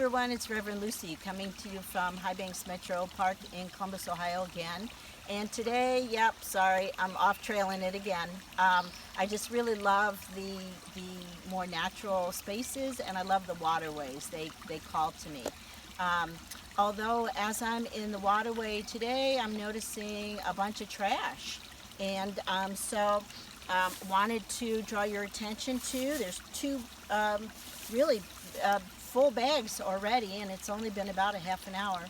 everyone, it's Reverend Lucy coming to you from High Banks Metro Park in Columbus, Ohio again. And today, sorry, I'm off trailing it again. I just really love the more natural spaces, and I love the waterways. They call to me. Although as I'm in the waterway today, I'm noticing a bunch of trash. And wanted to draw your attention to, there's two really full bags already, and it's only been about a half an hour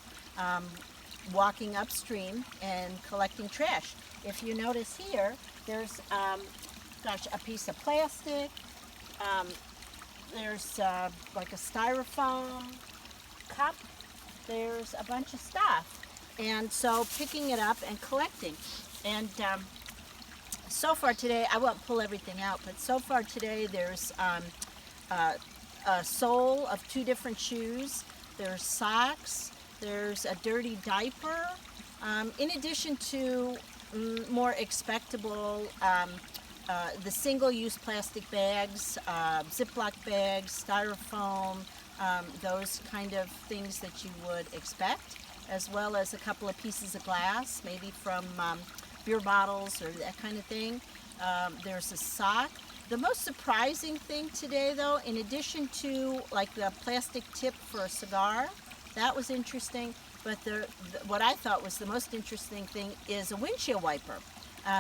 walking upstream and collecting trash. If you notice here, there's a piece of plastic, there's like a styrofoam cup, there's a bunch of stuff, and so picking it up and collecting. And so far today, I won't pull everything out, but so far today there's a sole of 2 different shoes, there's socks, there's a dirty diaper, in addition to more expectable, the single-use plastic bags, Ziploc bags, styrofoam, those kind of things that you would expect, as well as a couple of pieces of glass, maybe from beer bottles or that kind of thing. There's a sock. The most surprising thing today, though, in addition to like the plastic tip for a cigar, that was interesting, but what I thought was the most interesting thing is a windshield wiper.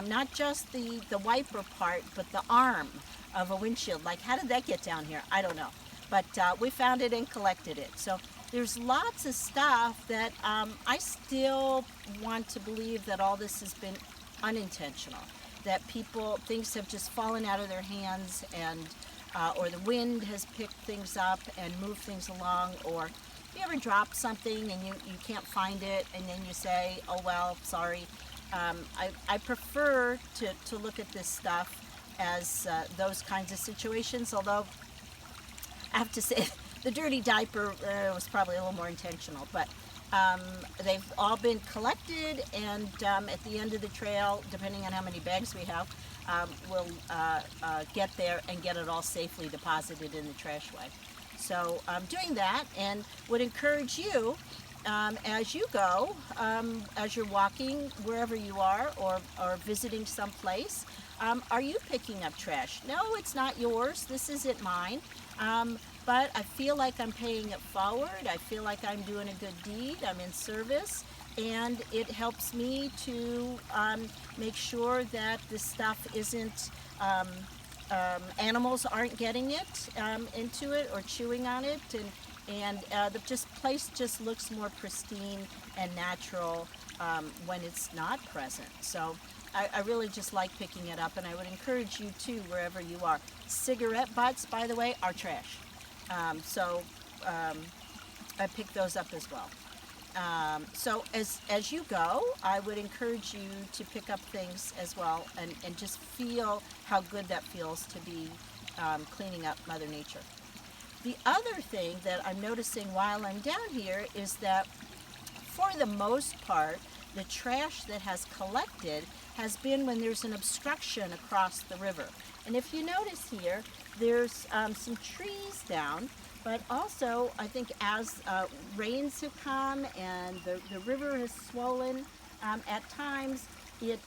Not just the wiper part, but the arm of a windshield. Like, how did that get down here? I don't know. But we found it and collected it. So there's lots of stuff that I still want to believe that all this has been unintentional, that things have just fallen out of their hands, and or the wind has picked things up and moved things along, or you ever drop something and you can't find it, and then you say, oh well, sorry. I prefer to look at this stuff as those kinds of situations, although I have to say the dirty diaper was probably a little more intentional, but they've all been collected, and at the end of the trail, depending on how many bags we have, we'll get there and get it all safely deposited in the trashway. So I'm doing that, and would encourage you, as you go, as you're walking wherever you are, or visiting someplace, are you picking up trash? No, it's not yours. This isn't mine. But I feel like I'm paying it forward. I feel like I'm doing a good deed. I'm in service, and it helps me to make sure that this stuff isn't, animals aren't getting it into it or chewing on it, and the place just looks more pristine and natural when it's not present. So I really just like picking it up, and I would encourage you too, wherever you are. Cigarette butts, by the way, are trash. I pick those up as well. So as you go, I would encourage you to pick up things as well, and just feel how good that feels to be cleaning up Mother Nature. The other thing that I'm noticing while I'm down here is that for the most part, the trash that has collected has been when there's an obstruction across the river. And if you notice here, there's some trees down, but also I think as rains have come and the river has swollen, at times it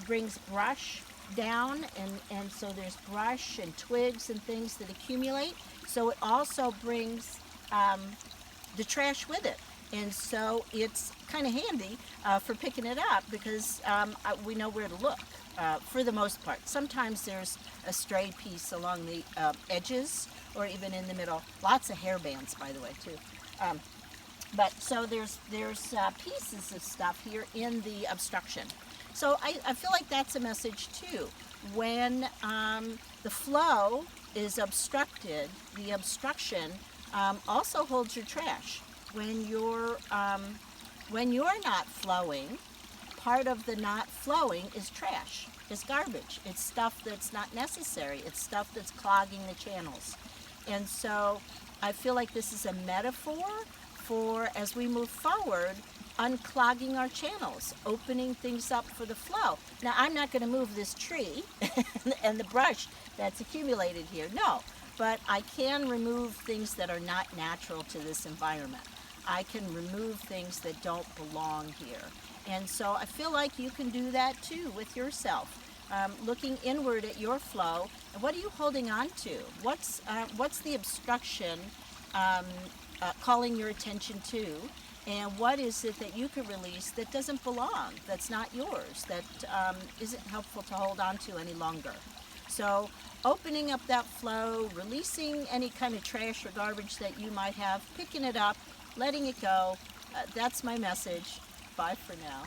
brings brush down, and so there's brush and twigs and things that accumulate. So it also brings the trash with it. And so it's kind of handy for picking it up, because we know where to look for the most part. Sometimes there's a stray piece along the edges or even in the middle. Lots of hair bands, by the way, too. But so there's pieces of stuff here in the obstruction. So I feel like that's a message too. When the flow is obstructed, the obstruction also holds your trash. When you're not flowing, part of the not flowing is trash, is garbage. It's stuff that's not necessary. It's stuff that's clogging the channels. And so I feel like this is a metaphor for, as we move forward, unclogging our channels, opening things up for the flow. Now, I'm not going to move this tree and the brush that's accumulated here, no. but I can remove things that are not natural to this environment. I can remove things that don't belong here. And so I feel like you can do that too with yourself. Looking inward at your flow, and what are you holding on to? What's the obstruction calling your attention to? And what is it that you can release that doesn't belong, that's not yours, that isn't helpful to hold on to any longer? So opening up that flow, releasing any kind of trash or garbage that you might have, picking it up, letting it go. That's my message. Bye for now.